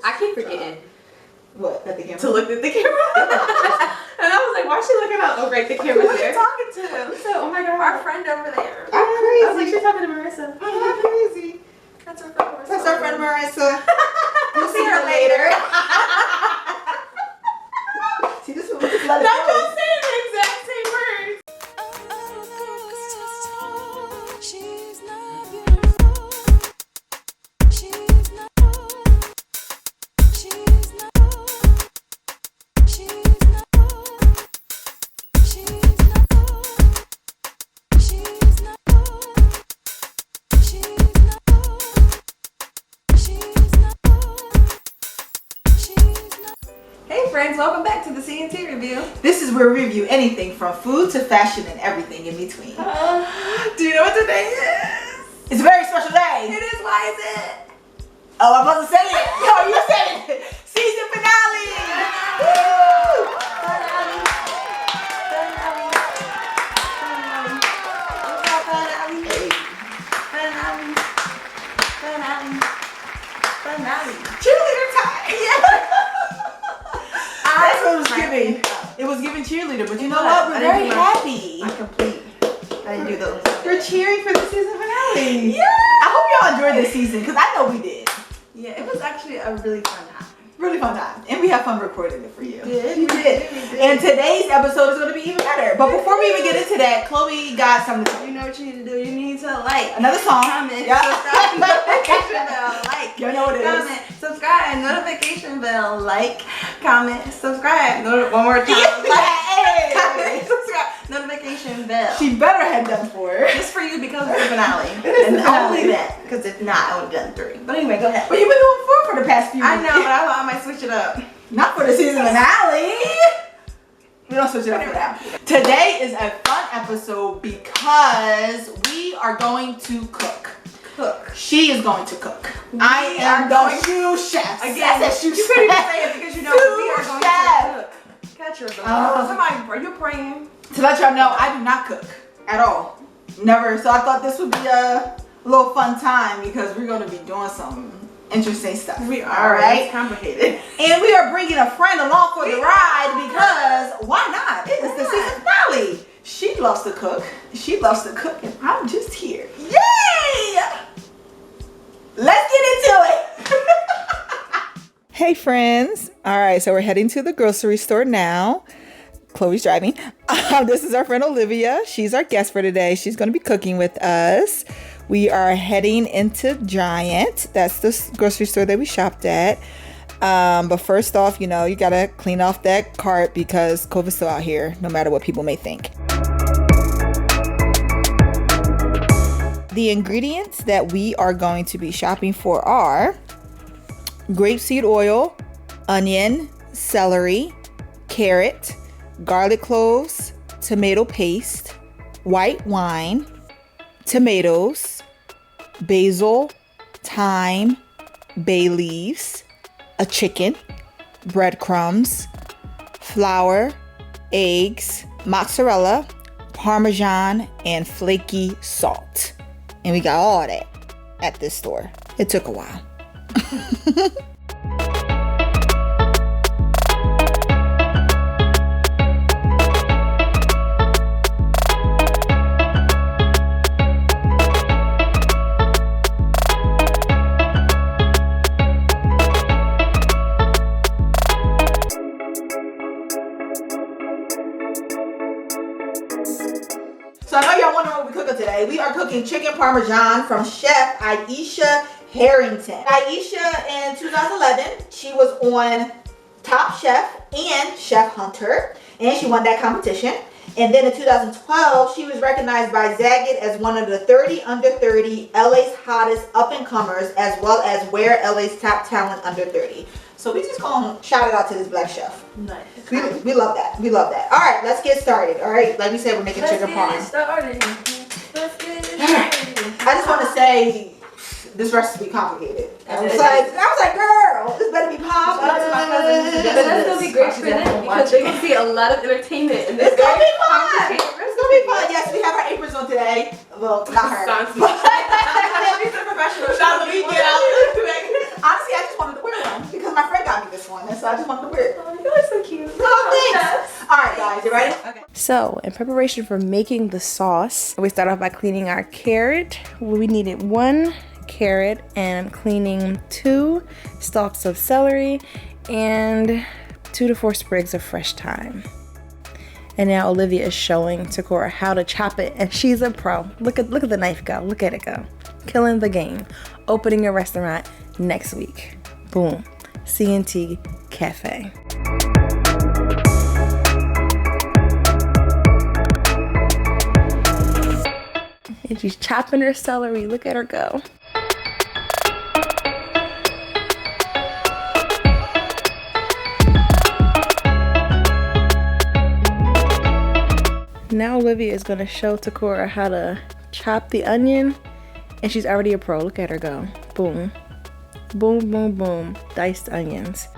I keep forgetting. What? At the camera? To look at the camera. And I was like, why is she looking out? Oh, great, the camera's Who are there. you talking to? So, oh my god. Our friend over there. I'm crazy. I was like, she's talking to Marissa. I'm crazy. That's our friend Marissa. That's our friend Marissa. We'll see her later. See, this one, just let it Not go. y'all saying the exact same words. Hey friends, welcome back to the CNT review. This is where we review anything from food to fashion and everything in between. Do you know what today is? It's a very special day. It is. Why is it? Oh, I'm about to say it. No, you said it. Season finale. Woo! Cheerleader time. That's what it was giving. It was giving cheerleader, but you know what? We're very happy. I'm complete. I didn't do those. We're cheering for the season finale. Yeah. I hope y'all enjoyed this season because I know we did. Yeah, it was actually a really fun time. Really fun time. And we have fun recording it for you. We did. And today's episode is going to be even better. But before we even get into that, Chloe got something to tell you. You know what you need to do. You need to like, Another song. comment, Yeah. subscribe, notification bell, like, You know what it is. comment, subscribe, notification bell, like, comment, subscribe, one more time, like, comment, subscribe, notification bell. She better have done 4. Just for you because it's the finale. It is And the finale. only that, because if not, I would have done 3. But anyway, go ahead. But you've been doing 4 for the past few I weeks. know, but I thought I might switch it up. Not for the season finale. We don't switch it up for that. Today is a fun episode because we are going to cook. She is going to cook. I am the shoe chef. Again, I said shoe you couldn't even chef. say it because you know we are going to cook. Catch your Oh. Somebody, are you praying? To let y'all know, I do not cook at all. Never. So I thought this would be a little fun time because we're going to be doing some interesting stuff. We are. All right. It's complicated. And we are bringing a friend along for the ride because why not? It is the season finale. She loves to cook. She loves to cook, and I'm just here. Yay! Let's get into it. Hey friends. All right, so we're heading to the grocery store now. Chloe's driving. This is our friend Olivia. She's our guest for today. She's going to be cooking with us. We are heading into Giant. That's the grocery store that we shopped at. But first off, you know, you got to clean off that cart because COVID's still out here, no matter what people may think. The ingredients that we are going to be shopping for are grapeseed oil, onion, celery, carrot, garlic cloves, tomato paste, white wine, tomatoes, basil, thyme, bay leaves, a chicken, breadcrumbs, flour, eggs, mozzarella, Parmesan, and flaky salt. And we got all that at this store. It took a while. So I know y'all wondering what we're cooking today. We are cooking chicken parmesan from Chef Nyesha Arrington. Nyesha in 2011, she was on Top Chef and Chef Hunter, and she won that competition. And then in 2012, she was recognized by Zagat as one of the 30 under 30 LA's hottest up-and-comers, as well as Wear LA's top talent under 30. So we just gonna shout it out to this black chef. Nice. We love that. We love that. All right, let's get started. All right, like we said, we're making chicken parm. Let's get it All right. I just want to say this recipe complicated. I was like, girl, this better be pop. Shout out to my cousin. But that's gonna be great for them because they can see a lot of entertainment in this. It's gonna be fun. complicated It's gonna be fun. Yes, we have our aprons on today. Well, not her. Sounds smart. She's a professional. Shout out to me, get out. Honestly, I just wanted to wear one because my friend got me this one, and so I just want to wear it. Oh, you are so cute. Oh, thanks. All right, guys, you ready? Okay. So, in preparation for making the sauce, we start off by cleaning our carrot. We needed 1 carrot, and I'm cleaning 2 stalks of celery and 2 to 4 sprigs of fresh thyme. And now Olivia is showing Takora how to chop it, and she's a pro. Look at the knife go. Look at it go. Killing the game. Opening a restaurant next week. Boom. C&T Cafe. And she's chopping her celery. Look at her go. Now Olivia is going to show Takora how to chop the onion, and she's already a pro. Look at her go. Boom. Boom, boom, boom. Diced onions.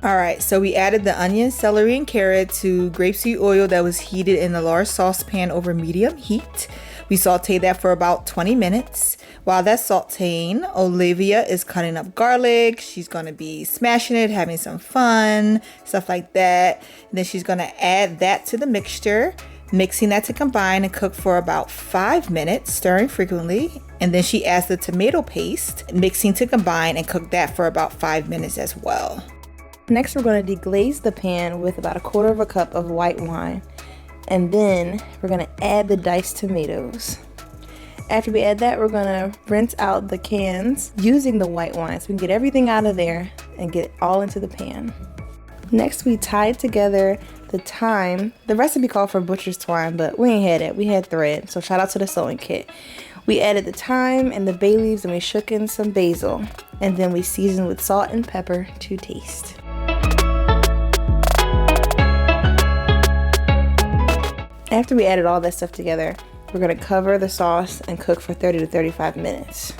Alright, so we added the onion, celery, and carrot to grapeseed oil that was heated in a large saucepan over medium heat. We sauteed that for about 20 minutes. While that's sauteing, Olivia is cutting up garlic. She's going to be smashing it, having some fun, stuff like that. And then she's going to add that to the mixture, mixing that to combine and cook for about 5 minutes, stirring frequently. And then she adds the tomato paste, mixing to combine and cook that for about 5 minutes as well. Next, we're going to deglaze the pan with about 1/4 cup of white wine. And then we're going to add the diced tomatoes. After we add that, we're going to rinse out the cans using the white wine so we can get everything out of there and get it all into the pan. Next, we tied together the thyme. The recipe called for butcher's twine, but we ain't had it. We had thread, so shout out to the sewing kit. We added the thyme and the bay leaves, and we shook in some basil. And then we seasoned with salt and pepper to taste. After we added all that stuff together, we're going to cover the sauce and cook for 30 to 35 minutes.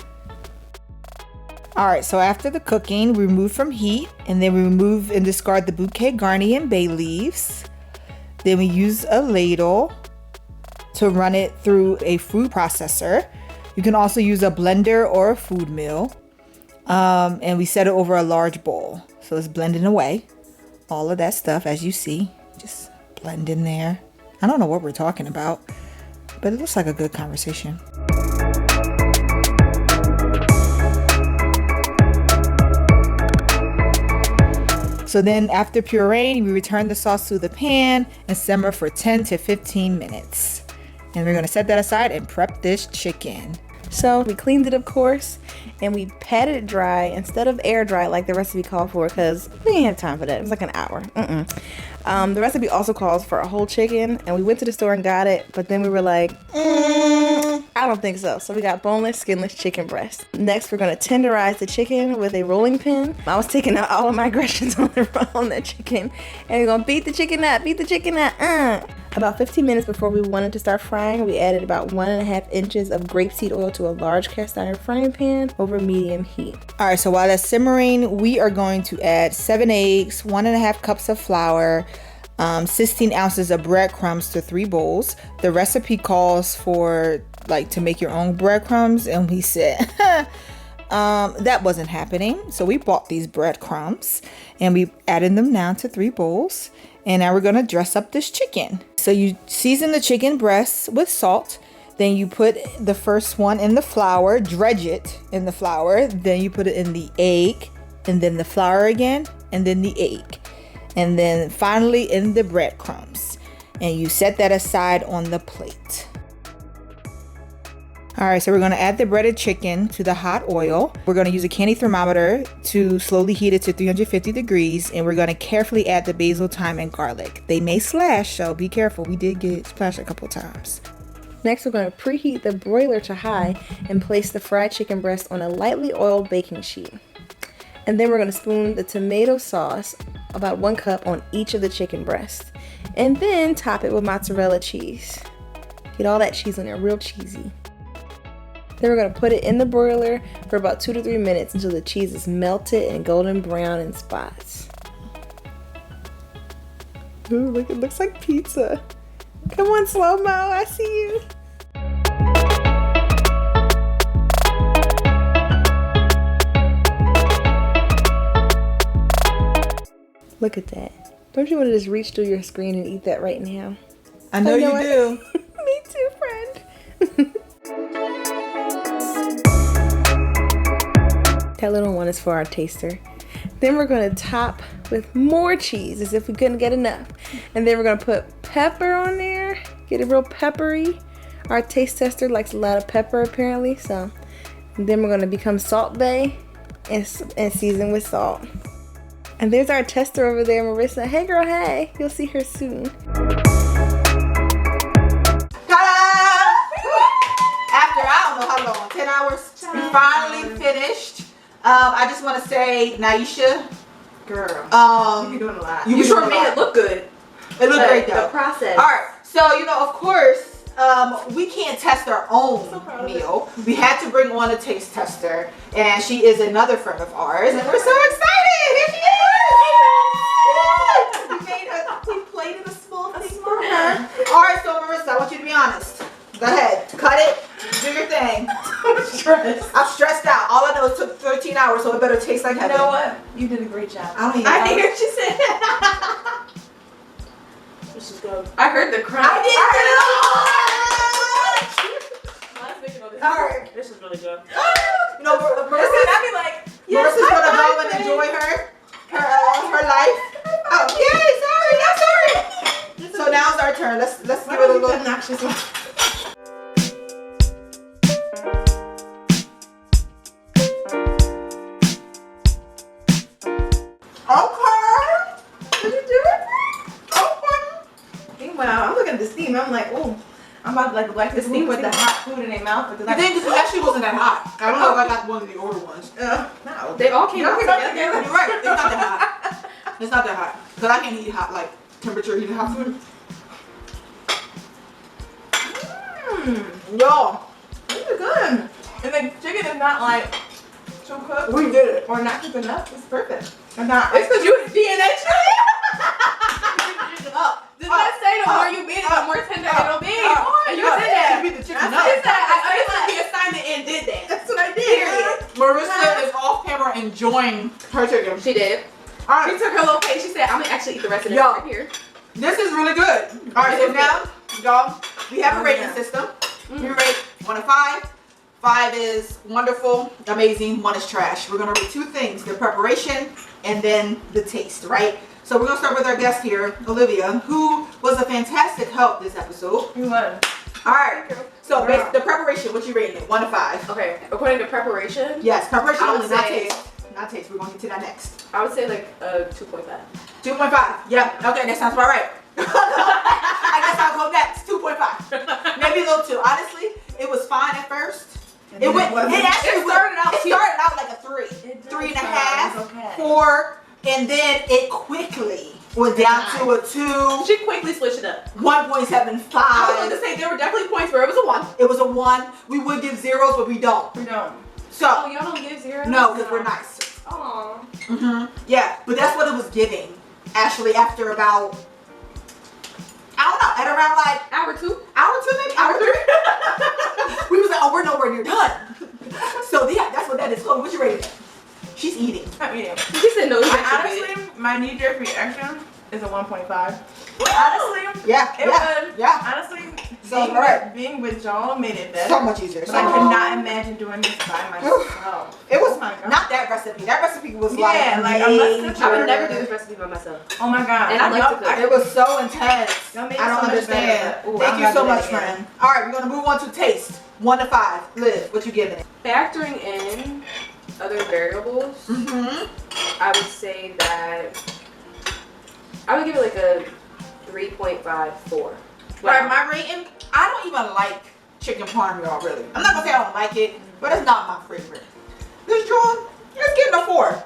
Alright, so after the cooking, we remove from heat, and then we remove and discard the bouquet garni and bay leaves. Then we use a ladle to run it through a food processor. You can also use a blender or a food mill. And we set it over a large bowl. So it's blending away all of that stuff, as you see. Just blend in there. I don't know what we're talking about, but it looks like a good conversation. So then after pureeing, we return the sauce to the pan and simmer for 10 to 15 minutes. And we're gonna set that aside and prep this chicken. So we cleaned it, of course, and we patted it dry instead of air dry like the recipe called for, because we didn't have time for that. It was like an hour. The recipe also calls for a whole chicken, and we went to the store and got it, but then we were like, I don't think so. So we got boneless, skinless chicken breast. Next, we're going to tenderize the chicken with a rolling pin. I was taking out all of my aggressions on that chicken, and we're going to beat the chicken up. About 15 minutes before we wanted to start frying, we added about 1.5 inches of grapeseed oil to a large cast iron frying pan over medium heat. All right, so while that's simmering, we are going to add 7 eggs, 1.5 cups of flour, 16 ounces of breadcrumbs to 3 bowls. The recipe calls for to make your own breadcrumbs, and we said that wasn't happening. So we bought these breadcrumbs and we added them down to 3 bowls. And now we're gonna dress up this chicken. So you season the chicken breasts with salt. Then you put the first one in the flour, dredge it in the flour. Then you put it in the egg, and then the flour again, and then the egg. And then finally in the breadcrumbs. And you set that aside on the plate. All right, so we're gonna add the breaded chicken to the hot oil. We're gonna use a candy thermometer to slowly heat it to 350 degrees, and we're gonna carefully add the basil, thyme, and garlic. They may splash, so be careful. We did get splashed a couple times. Next, we're gonna preheat the broiler to high and place the fried chicken breast on a lightly oiled baking sheet. And then we're gonna spoon the tomato sauce, about 1 cup, on each of the chicken breasts. And then top it with mozzarella cheese. Get all that cheese on there, real cheesy. Then we're going to put it in the broiler for about 2 to 3 minutes until the cheese is melted and golden brown in spots. Ooh, look, it looks like pizza. Come on, slow-mo, I see you. Look at that. Don't you want to just reach through your screen and eat that right now? I know you what? do. Me too, friend. That little one is for our taster. Then we're going to top with more cheese as if we couldn't get enough. And then we're going to put pepper on there. Get it real peppery. Our taste tester likes a lot of pepper apparently. So and then we're going to become Salt Bae and season with salt. And there's our tester over there, Marissa. Hey girl, hey. You'll see her soon. Ta-da! After I don't know how long, 10 hours, we finally finished. I just want to say, Nyesha, Girl, you're doing a lot. You sure made it look good. It looked great though. The process. All right, so of course, we can't test our own meal. We had to bring on a taste tester, and she is another friend of ours, and we're so excited. Here she is. We made her. We plated a small thing for her. All right, so Marissa, I want you to be honest. Go ahead, cut it. Do your thing. I'm stressed out. All I know is it took 13 hours, so it better taste like heaven. You know what? You did a great job. I don't even I know. hear what you said. This is good. I heard the crunch. I did. All right. This is really good. You know, Marissa, I'd be like, yes, Marissa's gonna go and enjoy her life. Oh, yay! Sorry. So now's our turn. Let's give it a little. obnoxious one. Okay. Did you do it? Okay. Meanwhile, I'm looking at the steam. I'm like, oh, I'm about to like black the steam with the hot food in their mouth. The thing is, it actually wasn't that hot. I don't know if I got one of the older ones. No. They all came out together. You're right. It's not that hot. It's not that hot. Cause I can't eat hot, like temperature heated hot food. Yo, These are good. And the chicken is not like too cooked we did it. or not cooked enough. It's perfect. And not. It's because you was being that shit. Up. Does that say the more you beat it, the more tender it'll be? And you did that. You beat the chicken I up. did that. I understood the assignment and did that. That's what I did. Period. Marissa is off camera enjoying her chicken. She did. All She right. took her little plate. She said, I'm gonna actually eat the rest of this Yo. right here. This is really good. All right, so now, y'all, we have a rating system. We rate 1 to 5. 5 is wonderful, amazing. 1 is trash. We're gonna rate 2 things: the preparation and then the taste, right? So we're gonna start with our guest here, Olivia, who was a fantastic help this episode. You won. All right. So the preparation, what you rating it? 1 to 5. Okay, according to preparation, Yes, preparation I would only, not say- taste. Not taste. We're gonna get to that next. I would say like 2.5. 2.5. Yep. Okay, that sounds about right. I guess I'll go next. 2.5. Maybe a little 2. Honestly, it was fine at first. It actually started out like a 3. 3.5, Okay. 4, and then it quickly went down to a 2. She quickly switched it up. 1.75. I was going to say there were definitely points where it was a 1. It was a 1. We would give zeros, but we don't. We don't. So y'all don't give 0? no, because we're nice. Aww. Yeah, but that's what it was giving. Actually, after about, I don't know, at around like Hour 2? hour 2 maybe, hour 3. We was like, oh, we're nowhere near done. So yeah, that's what that is. Chloe, what you rating it? She's eating. I'm eating. She said no. Honestly, my knee-jerk reaction is a 1.5 Honestly, Yeah, it was. yeah. Honestly, So, being, alright. being with y'all made it better. So much easier. But So I much could easier. not imagine doing this by myself. It was Oh my God. not that recipe. That recipe was Yeah, like, unless major. I would never do this recipe by myself. Oh my God. And I like to cook. It was so intense. Y'all made I it don't so much understand. better. Ooh, Thank I'm you gonna so do that much, again. friend. All right, we're gonna move on to taste. 1 to 5. Liv, what you giving it? Factoring in other variables, I would say that I would give it like a 3.54. Right, my rating, I don't even like chicken parm, y'all, really. I'm not gonna say I don't like it, but it's not my favorite. This John, it's getting a 4. Okay.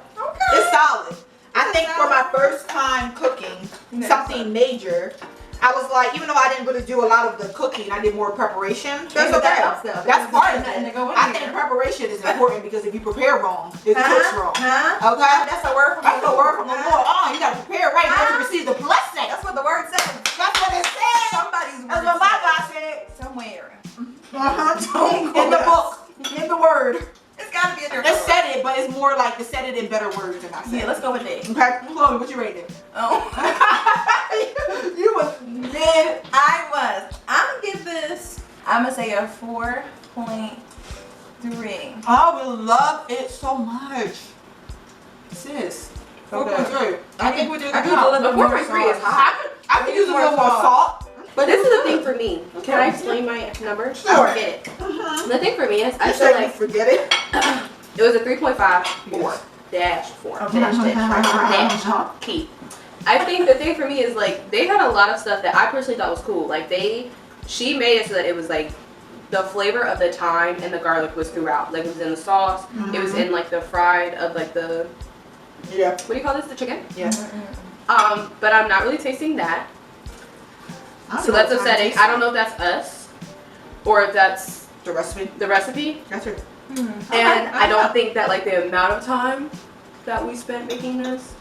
It's solid. I think for my first time cooking something major, I was like, even though I didn't really do a lot of the cooking, I did more preparation. That's but that okay. helps though. That's part of Nothing it. to go in I there. think preparation is important because if you prepare wrong, it cooks wrong. Huh? Okay? That's a word from That's the word from the Lord. Oh, you gotta prepare right now to receive the blessing. That's what the word says. That's what it says. Somebody's word. That's what my God said. Somewhere. In the book. In the word. It's gotta be a different It said it, but it's more like like to set it in better words than I said. Yeah, let's go with it. Okay, Chloe, what you rate it? Oh. You was mid. I'm gonna give this, I'm gonna say a 4.3. I will love it so much. Sis. 4.3. I think we did I good. could do a little The bit more 4.3 is sauce. hot. I could use a little more salt. But this is the thing for me. Can I explain my number? Sure. I forget it. The thing for me is I You feel said you like forget it. it was a 3.5 4 Okay. dash key. I think the thing for me is like they had a lot of stuff that I personally thought was cool. Like she made it so that it was like the flavor of the thyme and the garlic was throughout. Like it was in the sauce. It was in like the fried of like the what do you call this? The chicken? Yeah. But I'm not really tasting that. So that's upsetting. I don't know if that's us or if that's the recipe. the recipe. That's it. And I don't think that like the amount of time that we spent making this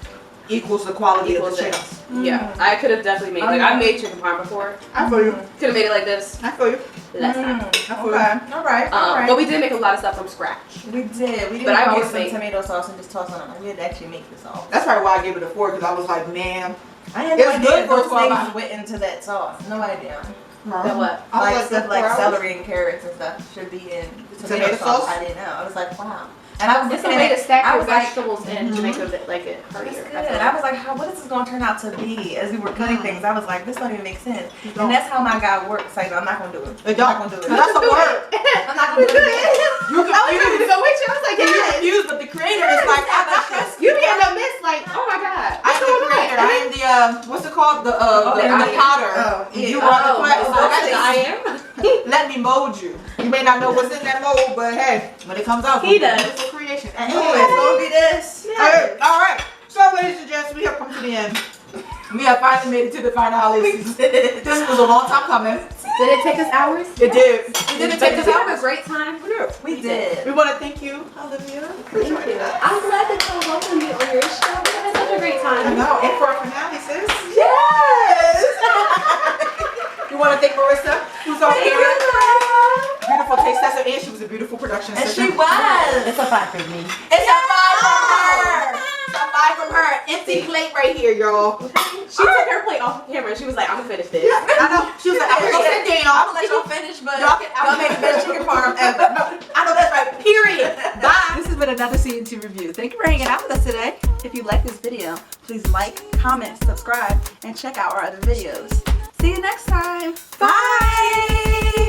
Equals the quality equals of the it. chicken. Yeah, I could have definitely made like I made chicken parm before. I feel you. Could have made it like this I feel you. last time. I feel you. Okay, alright, alright. But we did make a lot of stuff from scratch. We did. We didn't But I go would with some say- tomato sauce and just toss it on. We did actually make the sauce. That's probably why I gave it a 4 because I was like, man. I had It's no idea good for those 12 hours. things went into that sauce. No idea. That what? I was Like stuff like 4 hours. celery and carrots and stuff should be in the Tomato tomato sauce. sauce? I didn't know. I was like, wow. And I was It's a looking way at to it. stack I your was like, vegetables in to make it like it that's heartier. good. And I was like, what is this going to turn out to be? As we were cutting things, I was like, this don't even make sense. And that's how my guy works. Like, I'm not going to do it. It I'm not don't. going to do it. That's a word. I'm not going to do it. You're confused. so with you. I was like, You're confused, but the creator is like, I'm not this. You be in the midst like, oh my god. I'm the creator. I am the what's it called? The I potter. am. Oh, You yeah. are the clay. so So that's that's I am. let me mold you. You may not know what's in that mold, but hey, when it comes out, He it's does. beautiful creation. Oh, it's going to be this. Hey, all right. So, ladies and gents, we have come to the end. We have finally made it to the finale. This was a long time coming. Did it take us hours? It did. Did it take us hours? A great time. We did. We want to thank you, Olivia. Thank you. I'm glad that you welcomed me on your show. We had such a great I time. know. And for our finale, sis. Yes. You want to thank Marissa, who's on Thank here. you. Beautiful taste tester, and she was a beautiful production And assistant. she was. It's a 5 for me. It's a 5 from her. It's a 5 from her. Empty plate right here, y'all. She took her plate off camera. She was like, I'm gonna finish this. I know. She was like, I'm gonna sit I'm down. gonna let y'all finish, but Y'all can- y'all made the best chicken parm ever. I know that's right. Period. Bye. This has been another CNT review. Thank you for hanging out with us today. If you like this video, please like, comment, subscribe, and check out our other videos. See you next time. Bye.